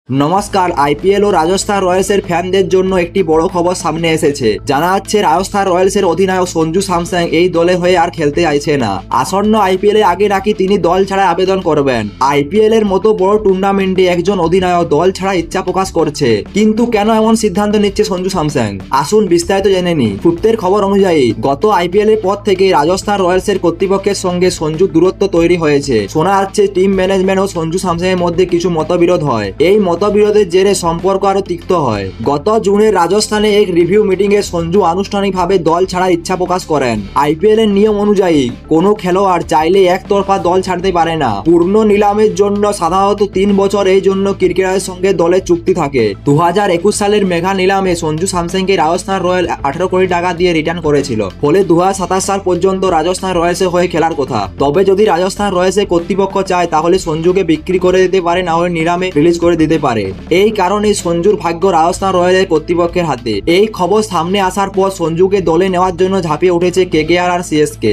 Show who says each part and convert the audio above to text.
Speaker 1: নমস্কার। আইপিএল ও রাজস্থান রয়্যালসের ফ্যানদের জন্য একটি বড় খবর সামনে এসেছে। জানা যাচ্ছে রাজস্থান রয়্যালসের অধিনায়ক সঞ্জু স্যামসন এই দলে হয়ে আর খেলতে চাইছে না। আসন্ন আইপিএল এর আগে নাকি তিনি দল ছাড়া আবেদন করবেন। আইপিএল এর মতো বড় টুর্নামেন্টে একজন অধিনায়ক দল ছাড়া ইচ্ছা প্রকাশ করছে, কিন্তু কেন এমন সিদ্ধান্ত নিচ্ছে সঞ্জু স্যামসন? আসুন বিস্তারিত জেনে নিই। সূত্রের খবর অনুযায়ী গত আইপিএল এর পর থেকে রাজস্থান রয়্যালসের কর্তৃপক্ষের সঙ্গে সঞ্জু দূরত্ব তৈরি হয়েছে। শোনা যাচ্ছে টিম ম্যানেজমেন্ট ও সঞ্জু স্যামসনের মধ্যে কিছু মতবিরোধ হয়। এই মতবিরোধের জেরে সম্পর্ক আরো তিক্ত হয়। গত জুনে রাজস্থানে এক রিভিউ মিটিং এ সঞ্জু আনুষ্ঠানিকভাবে দল ছাড়ার ইচ্ছা প্রকাশ করেন। আইপিএল এর নিয়ম অনুযায়ী কোনো খেলোয়াড় চাইলে একতরফা দল ছাড়তে পারে না। পূর্ণ নিলামের জন্য সাধারণত 3 বছর এই জন্য ক্রিকেটারের সঙ্গে দলের চুক্তি থাকে। 2021 সালের মেগা নিলামে সঞ্জু স্যামসনকে রাজস্থান রয়্যাল 18 কোটি টাকা দিয়ে রিটার্ন করেছিল। ফলে 2027 সাল পর্যন্ত রাজস্থান রয়্যালসের হয়ে খেলার কথা। তবে যদি রাজস্থান রয়্যালসের কর্তৃপক্ষ চায় তাহলে সঞ্জুকে বিক্রি করে দিতে পারে, না হলে নিলামে রিলিজ করে দিতে পারে। এই কারণে সঞ্জুর ভাগ্য রাজস্থান রয়্যালসের কর্তৃপক্ষের হাতে। এই খবর সামনে আসার পর সঞ্জুকে দলে নেওয়ার জন্য ঝাঁপিয়ে উঠেছে কেকেআর আর সিএসকে।